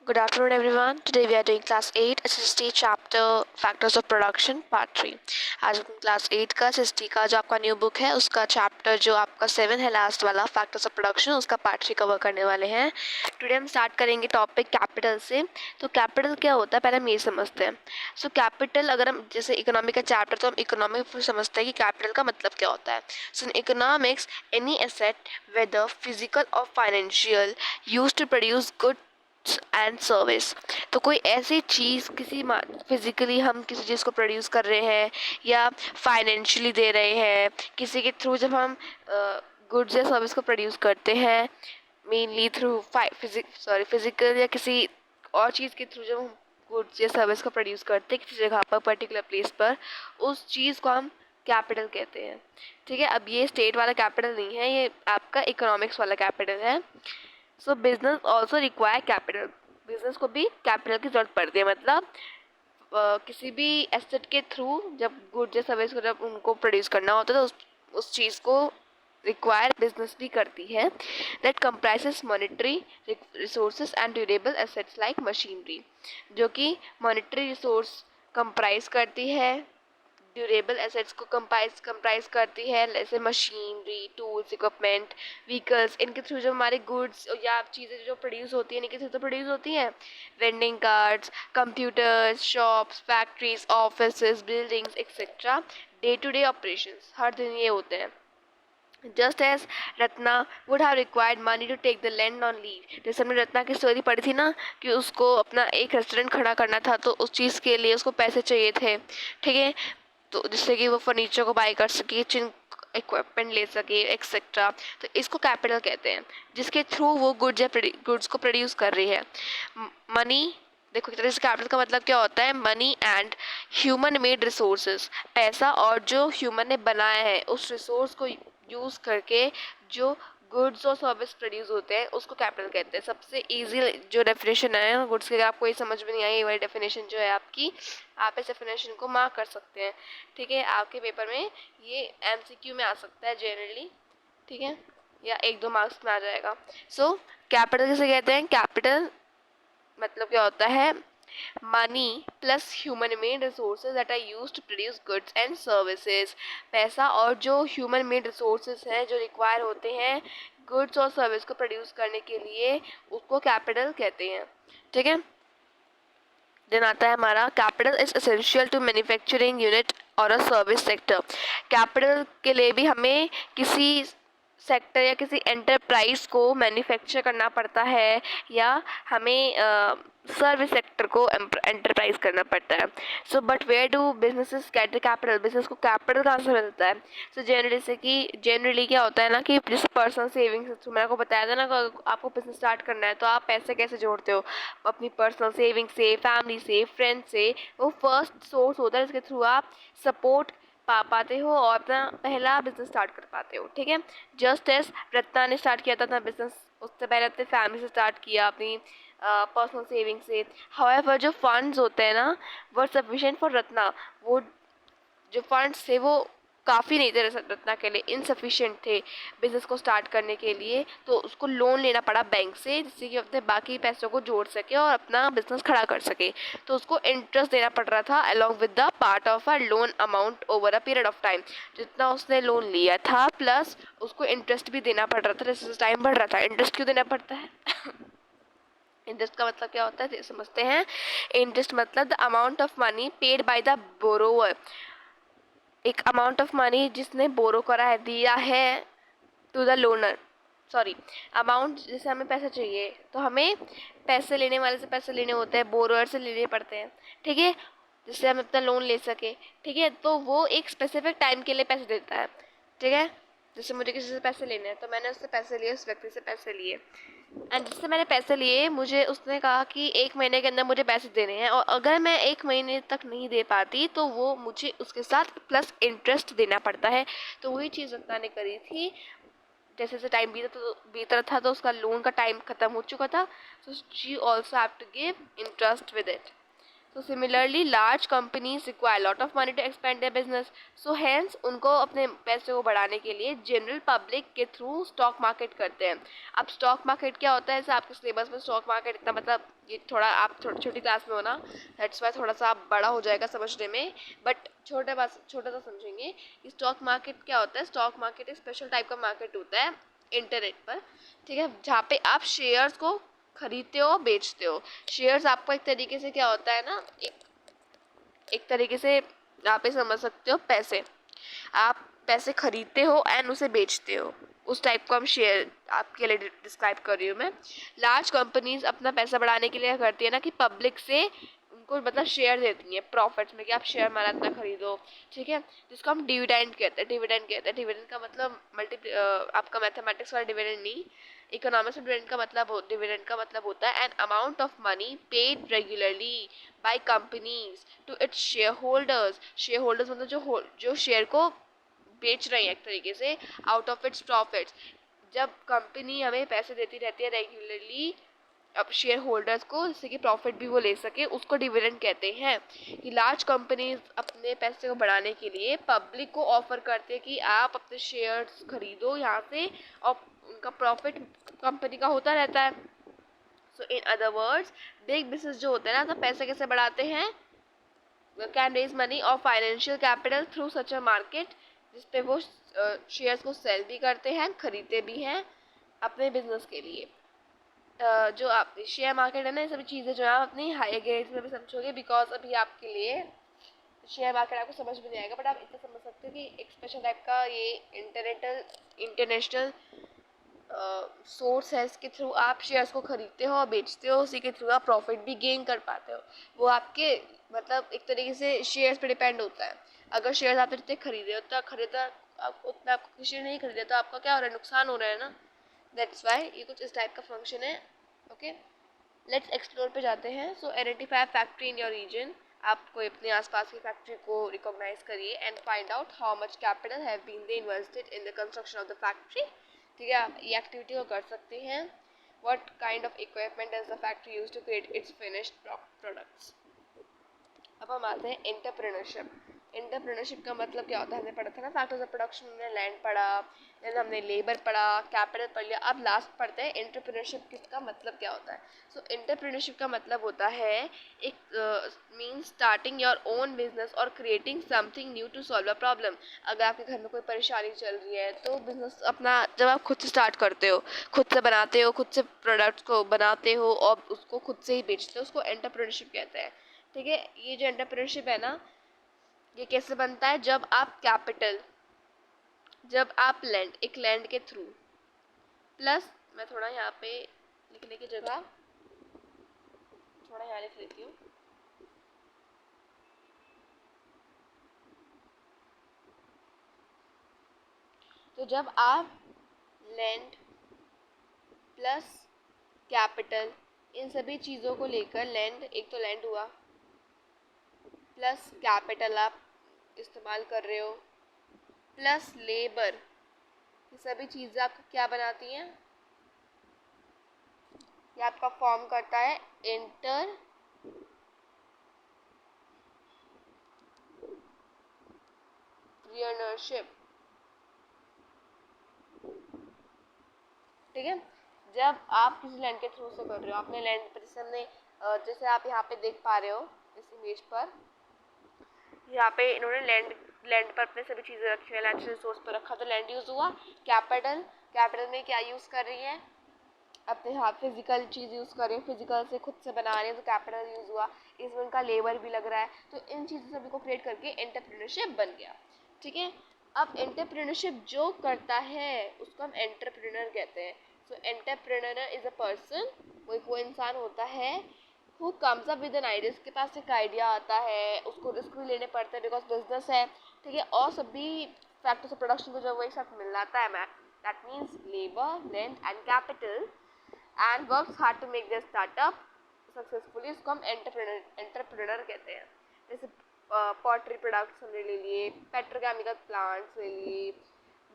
Good afternoon, everyone. Today we are doing class 8 SST chapter Factors of Production Part 3. आज हम class 8 का SST का जो आपका न्यू बुक है उसका चैप्टर जो आपका 7 है लास्ट वाला फैक्टर्स ऑफ प्रोडक्शन उसका पार्ट 3 कवर करने वाले हैं. टुडे हम स्टार्ट करेंगे टॉपिक कैपिटल से. तो कैपिटल क्या होता है पहले हम ये समझते हैं. सो कैपिटल अगर हम जैसे इकोनॉमी का चैप्टर तो हम इकोनॉमिक समझते हैं कि कैपिटल का मतलब क्या होता है. So in economics any asset whether physical or financial use to produce good and service. तो कोई ऐसी चीज़ किसी फिजिकली हम किसी चीज़ को प्रोड्यूस कर रहे हैं या फाइनेंशियली दे रहे हैं किसी के थ्रू जब हम गुड्स या सर्विस को प्रोड्यूस करते हैं मेनली थ्रू फिजिकल या किसी और चीज़ के थ्रू जब हम गुड्स या सर्विस को प्रोड्यूस करते हैं किसी जगह पर पर्टिकुलर प्लेस पर उस चीज़ को हम कैपिटल कहते हैं. ठीक है, अब ये स्टेट वाला कैपिटल नहीं है, ये आपका इकोनॉमिक्स वाला कैपिटल है. सो business also require capital. Business को भी कैपिटल की जरूरत पड़ती है. मतलब किसी भी एसेट के थ्रू जब गुड्स या सर्विस को जब उनको प्रोड्यूस करना होता है तो उस चीज़ को रिक्वायर बिजनेस भी करती है. That comprises monetary resources and durable assets like machinery. जो कि मॉनेटरी रिसोर्स कंप्राइज करती है, ड्यूरेबल एसेट्स को कंप्राइज करती है, जैसे मशीनरी, टूल्स, इक्विपमेंट, व्हीकल्स. इनके थ्रू जो हमारे गुड्स या चीज़ें जो प्रोड्यूस होती हैं इनके थ्रू तो प्रोड्यूस होती हैं. Vending cards, computers, shops, factories, office, buildings etcetera. Day to day operations हर दिन ये होते हैं. Just as Ratna would have required money to take the land on leave. जैसे हमने रत्ना की स्टोरी पढ़ी थी ना कि उसको अपना एक रेस्टोरेंट खड़ा करना था तो उस चीज़ के लिए उसको पैसे चाहिए थे. ठीक है, तो जिससे कि वो फर्नीचर को बाय कर सके, किचन इक्विपमेंट ले सके एक्सेट्रा. तो इसको कैपिटल कहते हैं जिसके थ्रू वो गुड्स को प्रोड्यूस कर रही है. मनी देखो एक तरह से कैपिटल का मतलब क्या होता है. Money and human made resources. पैसा और जो ह्यूमन ने बनाया है उस रिसोर्स को यूज़ करके जो गुड्स और सर्विस प्रोड्यूस होते हैं उसको कैपिटल कहते हैं. सबसे इजी जो डेफिनेशन है गुड्स की, अगर आपको ये समझ में नहीं आई ये वाली डेफिनेशन जो है आपकी, आप इस डेफिनेशन को मार्क कर सकते हैं. ठीक है, आपके पेपर में ये एमसीक्यू में आ सकता है जनरली. ठीक है, या 1-2 मार्क्स में आ जाएगा. सो कैपिटल किसे कहते हैं. कैपिटल मतलब क्या होता है. Money plus human made resources that are use to produce goods and services. पैसा और जो ह्यूमन मेड रिसोर्सेज हैं जो रिक्वायर होते हैं गुड्स और सर्विस को प्रोड्यूस करने के लिए उसको कैपिटल कहते हैं. ठीक है, देन आता है हमारा capital is essential to manufacturing unit और अ सर्विस सेक्टर. कैपिटल के लिए भी हमें किसी सेक्टर या किसी एंटरप्राइज को मैन्युफैक्चर करना पड़ता है या हमें सर्विस सेक्टर को एंटरप्राइज करना पड़ता है. So but where do businesses get the capital. Business को कैपिटल कहाँ से मिलता है. सो जनरली क्या होता है ना कि जैसे पर्सनल सेविंग्स मैंने आपको बताया था ना कि आपको बिजनेस स्टार्ट करना है तो आप पैसे कैसे जोड़ते हो. अपनी पर्सनल सेविंग से, फैमिली से, फ्रेंड से. वो फर्स्ट सोर्स होता है जिसके थ्रू आप सपोर्ट पा पाते हो और अपना पहला बिजनेस स्टार्ट कर पाते हो. ठीक है, जस्ट एज रत्ना ने स्टार्ट किया था अपना बिजनेस उससे पहले अपने फैमिली से स्टार्ट किया, अपनी पर्सनल सेविंग से. हाउएवर जो फंड्स होते हैं ना वो सफिशिएंट फॉर रत्ना. वो जो फंड्स थे वो काफ़ी नहीं थे रत्ना के लिए, इनसफिशिएंट थे बिज़नेस को स्टार्ट करने के लिए. तो उसको लोन लेना पड़ा बैंक से जिससे कि अपने बाकी पैसों को जोड़ सके और अपना बिजनेस खड़ा कर सके. तो उसको इंटरेस्ट देना पड़ रहा था along with the part of a loan amount over a period of time. जितना उसने लोन लिया था प्लस उसको इंटरेस्ट भी देना पड़ रहा था. जैसे टाइम बढ़ रहा था इंटरेस्ट क्यों देना पड़ता है. इंटरेस्ट का मतलब क्या होता है समझते हैं. इंटरेस्ट मतलब the amount of money paid by the borrower. एक अमाउंट ऑफ मनी जिसने बोरो करा है, दिया है to the loaner. Sorry, amount जैसे हमें पैसा चाहिए तो हमें पैसे लेने वाले से पैसे लेने होते हैं, बोरोअर से लेने पड़ते हैं. ठीक है, जिससे हम अपना लोन ले सके. ठीक है, तो वो एक स्पेसिफिक टाइम के लिए पैसे देता है. ठीक है, जैसे मुझे किसी से पैसे लेने हैं तो मैंने उससे पैसे लिए, उस व्यक्ति से पैसे लिए एंड जिससे मैंने पैसे लिए मुझे उसने कहा कि 1 महीने के अंदर मुझे पैसे देने हैं और अगर मैं 1 महीने तक नहीं दे पाती तो वो मुझे उसके साथ प्लस इंटरेस्ट देना पड़ता है. तो वही चीज़ रत्ना ने करी थी. जैसे जैसे टाइम बीत रहा था तो उसका लोन का टाइम ख़त्म हो चुका था. So she also have to give interest with it. So similarly, large companies require a lot of money to expand their business. So hence उनको अपने पैसे को बढ़ाने के लिए जनरल पब्लिक के थ्रू स्टॉक मार्केट करते हैं. अब स्टॉक मार्केट क्या होता है, जैसे आपके सिलेबस में स्टॉक मार्केट इतना मतलब ये थोड़ा आप छोटी क्लास में हो ना, दैट्स वाई थोड़ा सा आप बड़ा हो जाएगा समझने में, बट छोटा सा समझेंगे कि स्टॉक मार्केट क्या होता है. स्टॉक मार्केट एक स्पेशल टाइप का मार्केट होता है इंटरनेट पर, ठीक है, जहाँ पे आप शेयर्स को खरीदते हो बेचते हो. शेयर्स आपको एक तरीके से क्या होता है ना, एक तरीके से आप ये समझ सकते हो पैसे, आप पैसे खरीदते हो एंड उसे बेचते हो, उस टाइप को हम शेयर आपके लिए डिस्क्राइब कर रही हूँ मैं. लार्ज कंपनीज अपना पैसा बढ़ाने के लिए करती है ना कि पब्लिक से उनको मतलब शेयर देती हैं प्रॉफिट्स में कि आप शेयर हमारा इतना खरीदो, ठीक है, जिसको हम डिविडेंड कहते हैं. डिविडेंड का मतलब आपका मैथमेटिक्स वाला डिविडेंड नहीं, इकोनॉमिक्स में डिविडेंड का मतलब होता है an amount of money paid regularly by companies to its shareholders मतलब जो शेयर को बेच रहे हैं एक तरीके से आउट ऑफ इट्स प्रॉफिट्स. जब कंपनी हमें पैसे देती रहती है रेगुलरली अब शेयर होल्डर्स को, जिससे कि प्रॉफिट भी वो ले सके, उसको डिविडेंड कहते हैं. कि लार्ज कंपनीज अपने पैसे को बढ़ाने के लिए पब्लिक को ऑफर करते हैं कि आप अपने शेयर्स खरीदो यहाँ से, और उनका प्रॉफिट कंपनी का होता रहता है. So in other words, big business जो होते हैं ना, तो पैसे कैसे बढ़ाते हैं, can raise money or financial capital through such a market, जिसपे वो शेयर्स को सेल भी करते हैं, खरीदते भी हैं अपने बिजनेस के लिए. जो आप शेयर मार्केट है ना, ये सभी चीज़ें जो है आप अपनी हायर ग्रेड्स में भी समझोगे, बिकॉज अभी आपके लिए शेयर मार्केट आपको समझ में नहीं आएगा, बट आप इतना समझ सकते हो कि एक स्पेशल टाइप का ये इंटरनेशनल सोर्स है, इसके थ्रू आप शेयर्स को खरीदते हो और बेचते हो, उसी के थ्रू आप प्रॉफिट भी गेन कर पाते हो. वो आपके मतलब एक तरीके से शेयर्स पे डिपेंड होता है. अगर शेयर्स आपने जितने खरीदे उतना खरीदा, आप उतना आपको किसी ने नहीं खरीदे तो आपका क्या हो रहा है, नुकसान हो रहा है ना. दैट्स वाई ये कुछ इस टाइप का फंक्शन है. ओके, लेट्स एक्सप्लोर पे जाते हैं. So identify factory in your region, आप कोई अपने आसपास की फैक्ट्री को रिकॉग्नाइज करिए and find out how much capital have been they invested in the construction of the factory. ठीक है, आप ये एक्टिविटी को कर सकते हैं. What kind of equipment does the factory use to create its finished products. अब हम आते हैं एंटरप्रेन्योरशिप. एंटरप्रेन्योरशिप का मतलब क्या होता है, हमने पढ़ा था ना फैक्टर्स ऑफ प्रोडक्शन, हमने लैंड पढ़ा, देन हमने लेबर पढ़ा, कैपिटल पढ़ लिया. अब लास्ट पढ़ते हैं एंटरप्रेन्योरशिप किसका मतलब क्या होता है. सो एंटरप्रेन्योरशिप का मतलब होता है एक mean starting your own business और creating something new to solve a problem. अगर आपके घर में कोई परेशानी चल रही है तो बिजनेस अपना जब आप खुद से स्टार्ट करते हो, खुद से बनाते हो, खुद से प्रोडक्ट्स को बनाते हो और उसको खुद से ही बेचते हो, उसको एंटरप्रेन्योरशिप कहते हैं. ठीक है, ये जो एंटरप्रेन्योरशिप है ना, ये कैसे बनता है, जब आप लैंड के थ्रू प्लस, मैं थोड़ा यहाँ पे लिखने की जगह थोड़ा यहाँ लिख लेती हूँ. तो जब आप लैंड प्लस कैपिटल इन सभी चीज़ों को लेकर, लैंड एक तो लैंड हुआ प्लस कैपिटल आप इस्तेमाल कर रहे हो प्लस लेबर, ये सभी चीज़ें आपको क्या बनाती हैं, ये आपका फॉर्म करता है एंटरप्रेन्योरशिप. ठीक है, जब आप किसी लैंड के थ्रू से कर रहे हो, आपने लैंड पर जैसे हमने जैसे आप यहाँ पे देख पा रहे हो इस इमेज पर, यहाँ पे इन्होंने लैंड पर अपने सभी चीज़ें रखी है, नेचुरल रिसोर्स पर रखा, तो लैंड यूज़ हुआ. कैपिटल में क्या यूज़ कर रही है, अपने हाथ फिजिकल चीज़ यूज़ कर रहे हैं, फिजिकल से खुद से बना रहे हैं, तो कैपिटल यूज़ हुआ. इसमें उनका लेबर भी लग रहा है, तो इन चीज़ों सभी को क्रिएट करके एंटरप्रेन्योरशिप बन गया. ठीक है, अब एंटरप्रेन्योरशिप जो करता है उसको हम एंटरप्रेन्योर कहते हैं. सो एंटरप्रेन्योर इज अ पर्सन, कोई इंसान होता है who comes up with an idea, उसके पास एक आइडिया आता है, उसको रिस्क भी लेने पड़ते हैं बिकॉज बिजनेस है. ठीक है, और सभी फैक्टर्स ऑफ प्रोडक्शन को जब वो एक साथ मिल जाता है, that means labour, land and capital, and works hard to make their startup successfully, उसको हम एंटरप्रेन्योर कहते हैं. जैसे पॉटरी प्रोडक्ट्स हमने ले लिए, पेट्रोकेमिकल प्लांट्स ले लिए,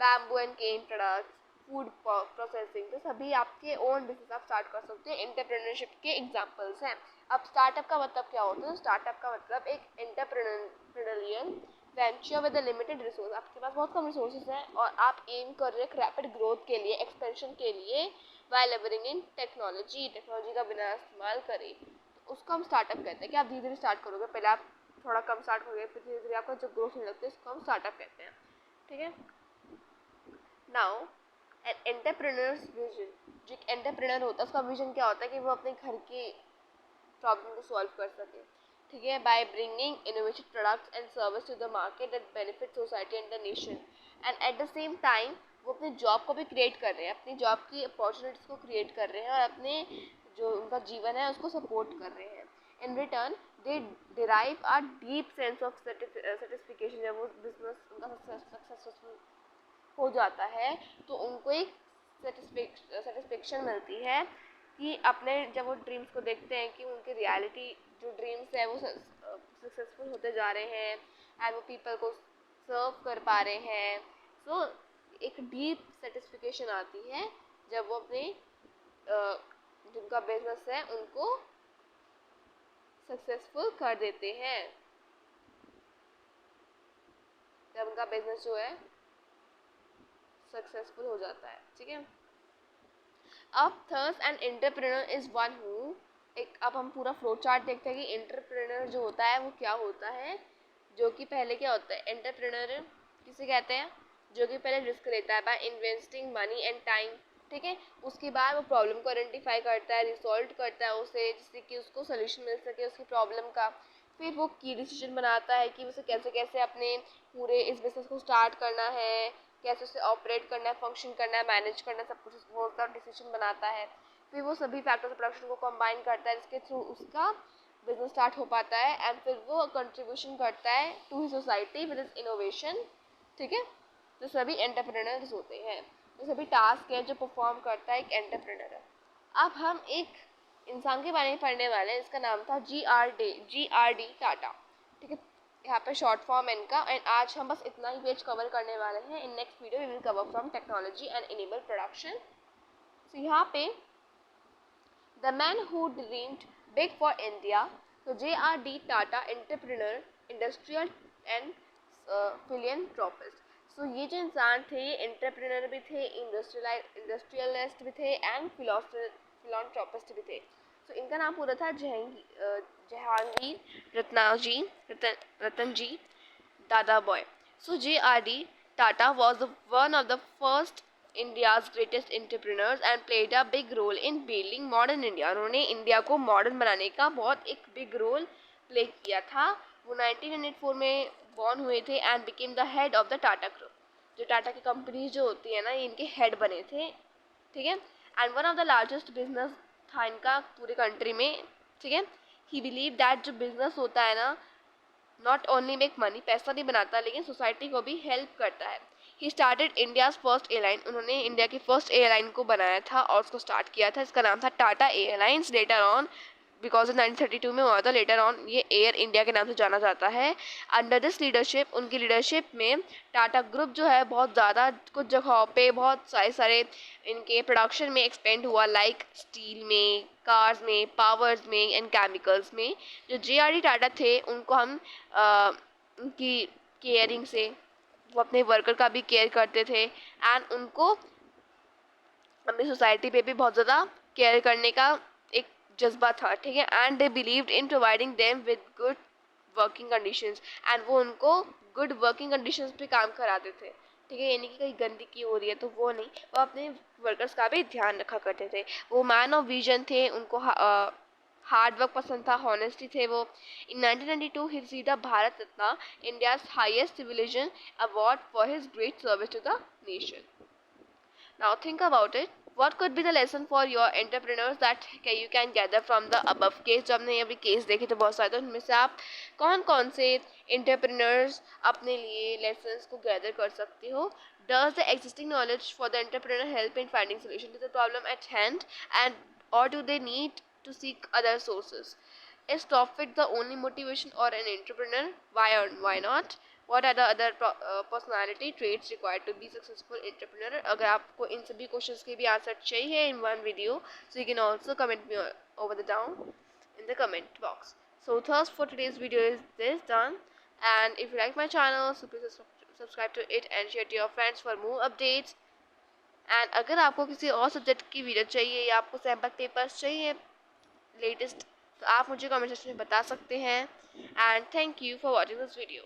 bamboo and cane products, food processing, तो सभी आपके ओन बिजनेस आप स्टार्ट कर सकते हैं। एंटरप्रेन्योरशिप के एग्जांपल्स हैं। अब स्टार्टअप का मतलब क्या होता है? स्टार्टअप का मतलब एक entrepreneurial venture with limited resource. आपके पास बहुत कम रिसोर्सेज हैं और आप एम कर रहे हैं रैपिड ग्रोथ के लिए, एक्सपेंशन के लिए, बाय लेवरिंग इन टेक्नोलॉजी का बिना इस्तेमाल करें, तो उसको हम स्टार्टअप कहते हैं। कि आप धीरे धीरे स्टार्ट करोगे, पहले आप थोड़ा कम स्टार्ट करोगे, फिर धीरे धीरे आपका जो ग्रोथ होने लगता है, इसको हम स्टार्टअप कहते हैं। ठीक है। नाउ एन एंटरप्रेन्योर्स विजन, जो एक एंटरप्रेन्योर होता है उसका विजन क्या होता है? कि वो अपने घर की प्रॉब्लम को सॉल्व कर सके। ठीक है। By bringing innovative products and service to the market that benefit society and the nation, and at the same time वो अपनी जॉब को भी क्रिएट कर रहे हैं, अपनी जॉब की अपॉर्चुनिटीज़ को क्रिएट कर रहे हैं और अपने जो उनका जीवन है उसको सपोर्ट कर रहे हैं। In return they derive a deep sense of satisfaction. जब वो बिजनेस उनका सक्सेसफुल हो जाता है तो उनको एक सेटिस्फेक्शन मिलती है कि अपने जब वो ड्रीम्स को देखते हैं कि उनकी रियलिटी जो ड्रीम्स है वो सक्सेसफुल होते जा रहे हैं एंड वो पीपल को सर्व कर पा रहे हैं। सो एक डीप सेटिस्फिकेशन आती है जब वो अपने जिनका बिजनेस है उनको सक्सेसफुल कर देते हैं, जब उनका बिजनेस जो है सक्सेसफुल हो जाता है। ठीक है। अब there's an entrepreneur is one who, एक अब हम पूरा फ्लो चार्ट देखते हैं कि एंटरप्रेन्योर जो होता है वो क्या होता है। जो कि पहले क्या होता है? एंटरप्रेन्योर किसे कहते हैं? जो कि पहले रिस्क लेता है by investing money and time. ठीक है। उसके बाद वो प्रॉब्लम को आइडेंटिफाई करता है, रिसॉल्व करता है उसे, जिससे कि उसको सोल्यूशन मिल सके उसकी प्रॉब्लम का। फिर वो की डिसीजन बनाता है कि उसे कैसे कैसे अपने पूरे इस बिजनेस को स्टार्ट करना है, कैसे उसे ऑपरेट करना है, फंक्शन करना है, मैनेज करना है, सब कुछ वो उसका डिसीजन बनाता है। फिर वो सभी फैक्टर्स ऑफ प्रोडक्शन को कंबाइन करता है जिसके थ्रू उसका बिजनेस स्टार्ट हो पाता है एंड फिर वो कंट्रीब्यूशन करता है to he society with is innovation. ठीक है। तो सभी एंटरप्रेन्योर्स होते हैं, तो सभी टास्क है जो परफॉर्म करता है एक एंटरप्रेन्योर। अब हम एक इंसान के बारे में पढ़ने वाले हैं, इसका नाम था जी आर डी टाटा। ठीक है। यहाँ पे शॉर्ट फॉर्म है इनका। एंड आज हम बस इतना ही पेज कवर करने वाले हैं। In next video we will cover from technology and enable production. So यहाँ पे the man who dreamed big for India, तो JRD. Tata entrepreneur, industrial and philanthropist. So ये जो इंसान थे ये एंटरप्रेन्योर भी थे, इंडस्ट्रियलिस्ट भी थे एंड फिलॉन्थ्रोपिस्ट भी थे। सो इनका नाम पूरा था जहांगीर रतनजी दादा boy. So J.R.D. Tata was one of the first India's greatest entrepreneurs and played a big role in building modern India. उन्होंने इंडिया को मॉडर्न बनाने का बहुत एक बिग रोल प्ले किया था। वो 1904 में बॉर्न हुए थे and became the head of the Tata group. जो टाटा की कंपनीज जो होती है ना, ये इनके हेड बने थे। ठीक है। And one of the largest business था इनका पूरे कंट्री में। ठीक है। ही बिलीव दैट जो बिजनेस होता है ना, नॉट ओनली मेक मनी, पैसा नहीं बनाता लेकिन सोसाइटी को भी हेल्प करता है। He started India's first airline, उन्होंने इंडिया की फर्स्ट एयरलाइन को बनाया था और उसको स्टार्ट किया था। इसका नाम था Tata airlines. Later on because 1932 में हुआ था, लेटर ऑन ये एयर इंडिया के नाम से जाना जाता है। अंडर दिस लीडरशिप, उनकी लीडरशिप में टाटा ग्रुप जो है बहुत ज़्यादा कुछ जगहों पे बहुत सारे इनके प्रोडक्शन में एक्सपेंड हुआ, लाइक स्टील में, कार्स में, पावर्स में एंड केमिकल्स में। जो जे.आर.डी. टाटा थे उनको हम उनकी केयरिंग से, वो अपने वर्कर का भी केयर करते थे एंड उनको अपनी सोसाइटी पे भी बहुत ज़्यादा केयर करने का एक जज्बा था। ठीक है। And they believed in providing them with good working conditions, and वो उनको गुड वर्किंग कंडीशंस पे काम कराते थे। ठीक है। यानी कि कहीं गंदगी हो रही है तो वो नहीं, वो अपने वर्कर्स का भी ध्यान रखा करते थे। वो मैन ऑफ विजन थे, उनको हार्ड वर्क पसंद था, हॉनेस्टी थे वो। In 1992 he received the Bharat Ratna, India's highest civilian award for his great service to the nation. Now think about it. What could be the lesson for your entrepreneurs that you can gather from the above case? जब हमने अभी case देखे थे बहुत सारे, तो उनमें से आप कौन कौन से entrepreneurs अपने लिए lessons को gather कर सकते हो? Does the existing knowledge for the entrepreneur help in finding solution to the problem at hand, and or do they need to seek other sources? Is profit the only motivation or an entrepreneur? Why or why not? What are the other personality traits required to be successful entrepreneur? अगर आपको इन सभी questions के भी answer चाहिए in one video, so you can also comment me over the down in the comment box. So thus for today's video is this done, and if you like my channel, so please subscribe to it and share to your friends for more updates. And अगर आपको किसी और subject की video चाहिए या आपको sample papers चाहिए latest, तो आप मुझे कमेंट सेक्शन में बता सकते हैं. And thank you for watching this video.